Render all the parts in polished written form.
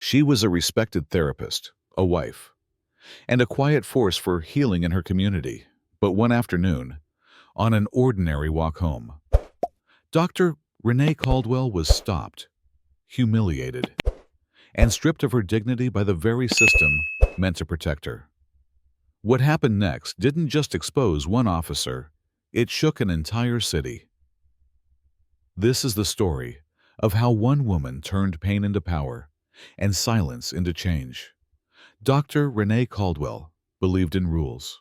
She was a respected therapist, a wife, and a quiet force for healing in her community. But one afternoon, on an ordinary walk home, Dr. Renee Caldwell was stopped, humiliated, and stripped of her dignity by the very system meant to protect her. What happened next didn't just expose one officer, it shook an entire city. This is the story of how one woman turned pain into power and silence into change. Dr. Renee Caldwell believed in rules.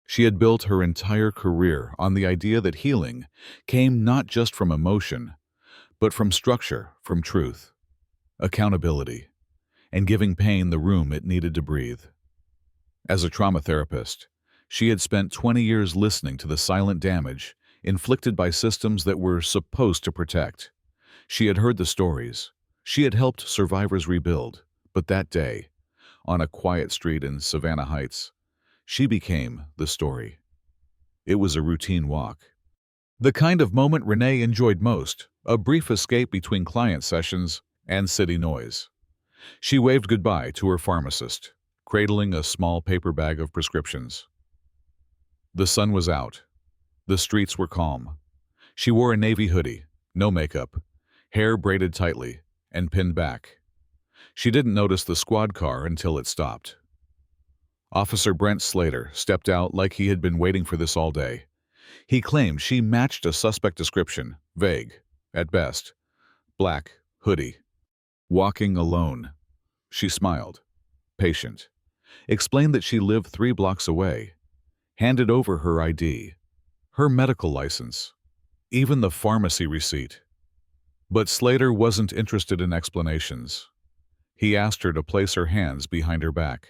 She had built her entire career on the idea that healing came not just from emotion, but from structure, from truth, accountability, and giving pain the room it needed to breathe. As a trauma therapist, she had spent 20 years listening to the silent damage inflicted by systems that were supposed to protect. She had heard the stories. She had helped survivors rebuild. But that day, on a quiet street in Savannah Heights, she became the story. It was a routine walk. The kind of moment Renee enjoyed most, a brief escape between client sessions and city noise. She waved goodbye to her pharmacist, cradling a small paper bag of prescriptions. The sun was out. The streets were calm. She wore a navy hoodie, no makeup, hair braided tightly and pinned back. She didn't notice the squad car until it stopped. Officer Brent Slater stepped out like he had been waiting for this all day. He claimed she matched a suspect description, vague, at best. Black, hoodie, walking alone. She smiled, patient, explained that she lived 3 blocks away, handed over her ID, her medical license, even the pharmacy receipt. But Slater wasn't interested in explanations. He asked her to place her hands behind her back.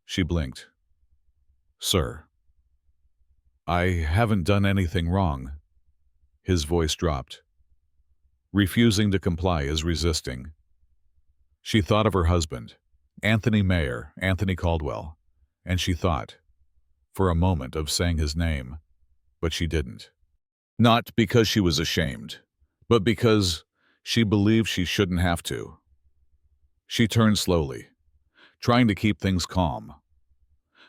She blinked. "Sir, I haven't done anything wrong." His voice dropped. Refusing to comply is resisting. She thought of her husband, Anthony Caldwell, and she thought, for a moment, of saying his name, but she didn't. Not because she was ashamed, but because she believed she shouldn't have to. She turned slowly, trying to keep things calm.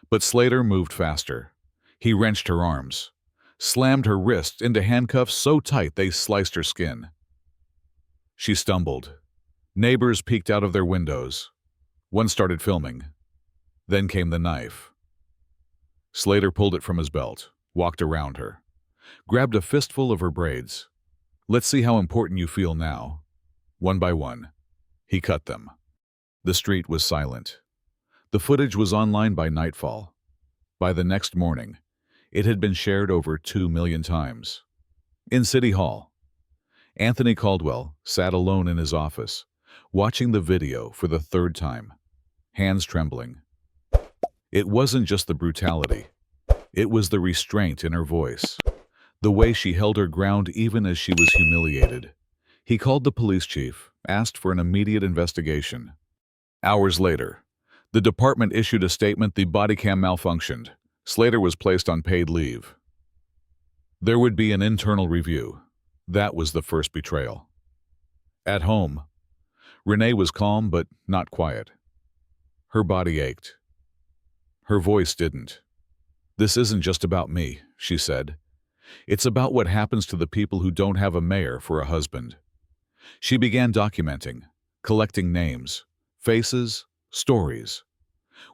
But Slater moved faster. He wrenched her arms, slammed her wrists into handcuffs so tight they sliced her skin. She stumbled. Neighbors peeked out of their windows. One started filming. Then came the knife. Slater pulled it from his belt, walked around her, grabbed a fistful of her braids. "Let's see how important you feel now." One by one, he cut them. The street was silent. The footage was online by nightfall. By the next morning, it had been shared over 2 million times. In City Hall, Anthony Caldwell sat alone in his office, watching the video for the 3rd time, hands trembling. It wasn't just the brutality. It was the restraint in her voice, the way she held her ground even as she was humiliated. He called the police chief, asked for an immediate investigation. Hours later, the department issued a statement: the body cam malfunctioned. Slater was placed on paid leave. There would be an internal review. That was the first betrayal. At home, Renee was calm but not quiet. Her body ached. Her voice didn't. "This isn't just about me," she said. "It's about what happens to the people who don't have a mayor for a husband." She began documenting, collecting names, faces, stories.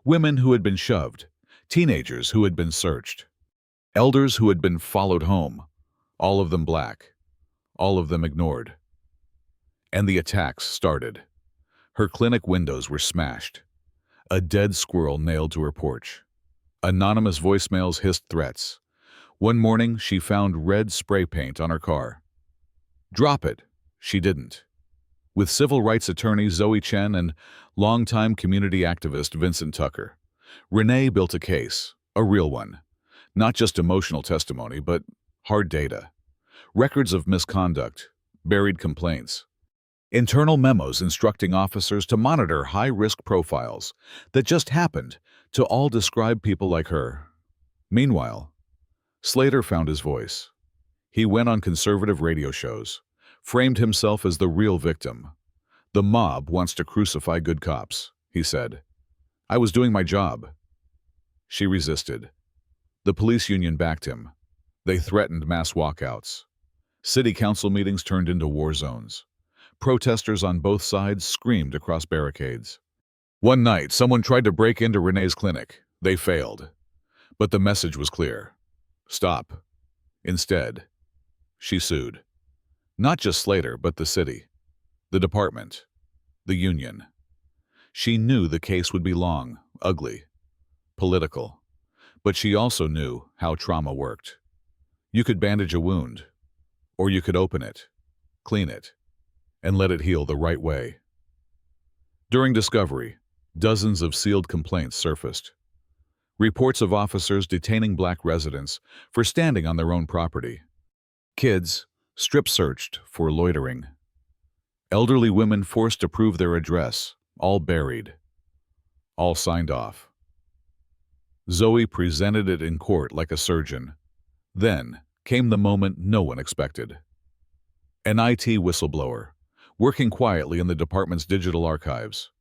Women who had been shoved, teenagers who had been searched, elders who had been followed home, all of them black, all of them ignored. And the attacks started. Her clinic windows were smashed. A dead squirrel nailed to her porch. Anonymous voicemails hissed threats. One morning, she found red spray paint on her car. Drop it. She didn't. With civil rights attorney Zoe Chen and longtime community activist Vincent Tucker, Renee built a case, a real one. Not just emotional testimony, but hard data. Records of misconduct, buried complaints, internal memos instructing officers to monitor high-risk profiles that just happened to all describe people like her. Meanwhile, Slater found his voice. He went on conservative radio shows, framed himself as the real victim, "The mob wants to crucify good cops," he said. "I was doing my job." She resisted. The police union backed him. They threatened mass walkouts. City council meetings turned into war zones. Protesters on both sides screamed across barricades. One night, someone tried to break into Renee's clinic. They failed. But the message was clear. Stop. Instead, she sued. Not just Slater, but the city, the department, the union. She knew the case would be long, ugly, political. But she also knew how trauma worked. You could bandage a wound, or you could open it, clean it, and let it heal the right way. During discovery, dozens of sealed complaints surfaced. Reports of officers detaining black residents for standing on their own property. Kids strip-searched for loitering. Elderly women forced to prove their address, all buried, all signed off. Zoe presented it in court like a surgeon. Then came the moment no one expected. An IT whistleblower, working quietly in the department's digital archives,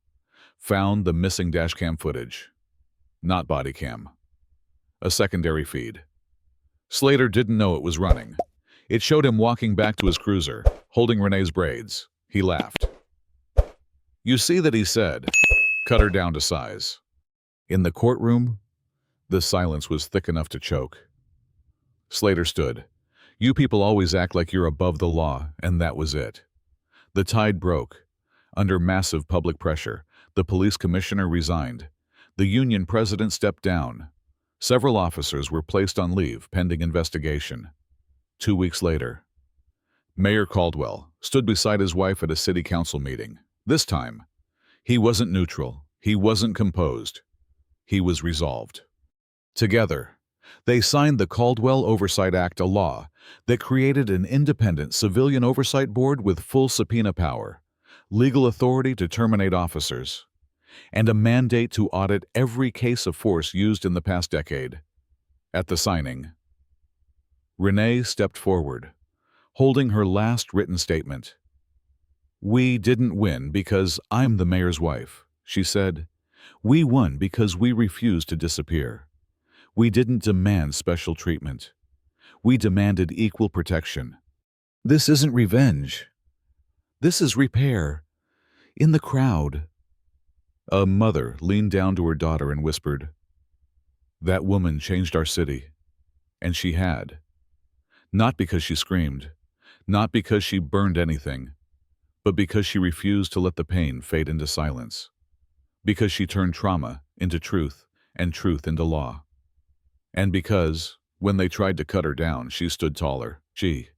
found the missing dashcam footage. Not body cam. A secondary feed. Slater didn't know it was running. It showed him walking back to his cruiser, holding Renee's braids. He laughed. "You see that," he said. "Cut her down to size." In the courtroom, the silence was thick enough to choke. Slater stood. "You people always act like you're above the law," and that was it. The tide broke. Under massive public pressure, the police commissioner resigned. The union president stepped down. Several officers were placed on leave pending investigation. 2 weeks later, Mayor Caldwell stood beside his wife at a city council meeting. This time, he wasn't neutral. He wasn't composed. He was resolved. Together, they signed the Caldwell Oversight Act, a law that created an independent civilian oversight board with full subpoena power, legal authority to terminate officers, and a mandate to audit every case of force used in the past decade. At the signing, Renee stepped forward, holding her last written statement. "We didn't win because I'm the mayor's wife," she said. "We won because we refused to disappear. We didn't demand special treatment. We demanded equal protection. This isn't revenge. This is repair." In the crowd, a mother leaned down to her daughter and whispered, "That woman changed our city." And she had. Not because she screamed, not because she burned anything, but because she refused to let the pain fade into silence. Because she turned trauma into truth and truth into law. And because, when they tried to cut her down, she stood taller. She